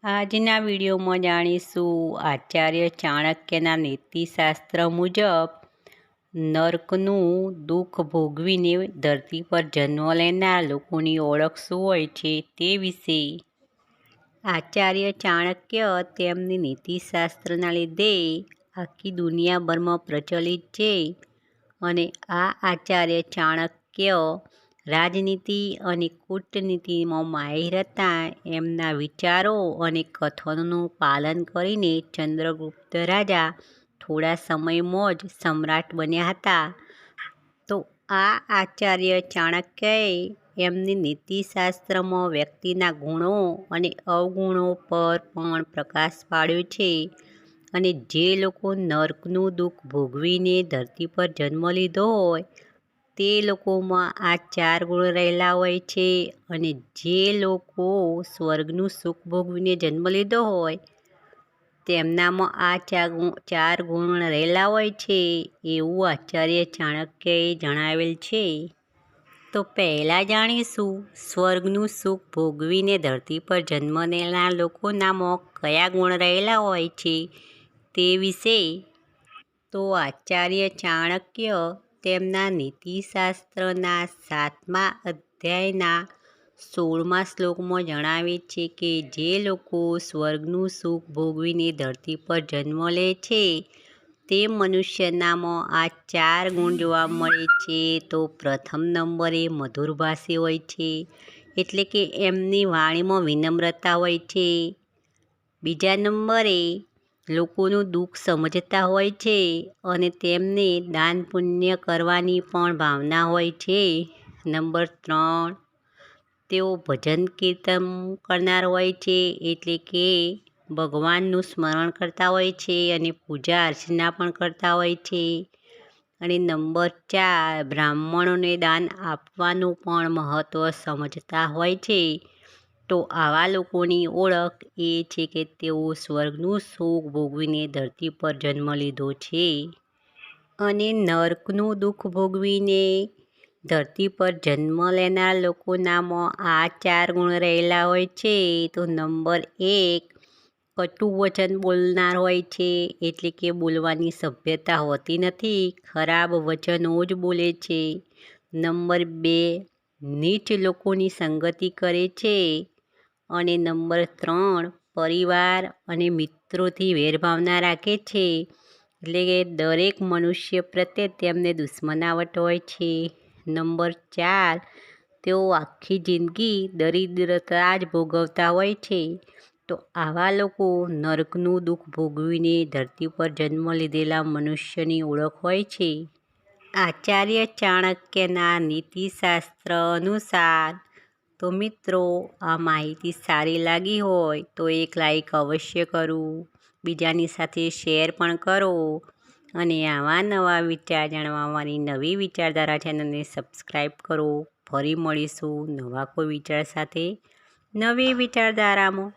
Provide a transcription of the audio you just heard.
આજના વિડીયોમાં જાણીશું આચાર્ય ચાણક્યના નીતિશાસ્ત્ર મુજબ નર્કનું દુઃખ ભોગવીને ધરતી પર જન્મ લેનાર લોકોની ઓળખ શું હોય છે તે વિશે. આચાર્ય ચાણક્ય તેમની નીતિશાસ્ત્રના લીધે આખી દુનિયાભરમાં પ્રચલિત છે અને આ આચાર્ય ચાણક્ય રાજનીતિ અને કૂટનીતિમાં માહિર હતા. એમના વિચારો અને કથનોનું પાલન કરીને ચંદ્રગુપ્ત રાજા થોડા સમયમાં જ સમ્રાટ બન્યા હતા. તો આ આચાર્ય ચાણક્યએ એમની નીતિશાસ્ત્રમાં વ્યક્તિના ગુણો અને અવગુણો પર પણ પ્રકાશ પાડ્યો છે અને જે લોકો નર્કનું દુઃખ ભોગવીને ધરતી પર જન્મ લીધો હોય તે લોકોમાં આ 4 ગુણ રહેલા હોય છે અને જે લોકો સ્વર્ગનું સુખ ભોગવીને જન્મ લીધો હોય તેમનામાં આ 4 ગુણ રહેલા હોય છે એવું આચાર્ય ચાણક્યએ જણાવેલ છે. તો પહેલાં જાણીશું સ્વર્ગનું સુખ ભોગવીને ધરતી પર જન્મ લેનાર લોકોનામાં કયા ગુણ રહેલા હોય છે તે વિશે. તો આચાર્ય ચાણક્ય તેમના નીતિશાસ્ત્રના 7મા અધ્યાયના 16મા શ્લોકમાં જણાવે છે કે જે લોકો સ્વર્ગનું સુખ ભોગવીને ધરતી પર જન્મ લે છે તે મનુષ્યનામાં આ 4 ગુણ જોવા મળે છે. તો પ્રથમ નંબરે મધુરભાષી હોય છે, એટલે કે એમની વાણીમાં વિનમ્રતા હોય છે. બીજા નંબરે લોકોનું દુઃખ સમજતા હોય છે અને તેમને દાન પુણ્ય કરવાની પણ ભાવના હોય છે. નંબર 3, તેઓ ભજન કીર્તન કરનાર હોય છે, એટલે કે ભગવાનનું સ્મરણ કરતા હોય છે અને પૂજા અર્ચના પણ કરતા હોય છે. અને નંબર 4, બ્રાહ્મણોને દાન આપવાનું પણ મહત્ત્વ સમજતા હોય છે. તો આવા લોકોની ઓળખ એ છે કે તેઓ સ્વર્ગનું સુખ ભોગવીને ધરતી પર જન્મ લીધો છે. અને નર્કનું દુઃખ ભોગવીને ધરતી પર જન્મ લેનાર લોકોનામાં આ 4 ગુણ રહેલા હોય છે. તો નંબર 1, કટુ વચન બોલનાર હોય છે, એટલે કે બોલવાની સભ્યતા હોતી નથી, ખરાબ વચનો જ બોલે છે. નંબર 2, નીચ લોકોની સંગતિ કરે છે. અને નંબર 3, પરિવાર અને મિત્રોથી વેરભાવના રાખે છે, એટલે કે દરેક મનુષ્ય પ્રત્યે તેમને દુશ્મનાવટ હોય છે. નંબર 4, તેઓ આખી જિંદગી દરિદ્રતા જ ભોગવતા હોય છે. તો આવા લોકો નર્કનું દુઃખ ભોગવીને ધરતી પર જન્મ લીધેલા મનુષ્યની ઓળખ હોય છે. આચાર્ય ચાણક્યના નીતિશાસ્ત્ર અનુસાર. તો મિત્રો, આ માહિતી સારી લાગી હોય તો એક લાઈક અવશ્ય કરવું, બીજાની સાથે શેર પણ કરો અને આવા નવા વિચાર જાણવા મારી નવી વિચારધારા ચેનલને સબસ્ક્રાઈબ કરો. ફરી મળીશું નવા કોઈ વિચાર સાથે નવી વિચારધારામાં.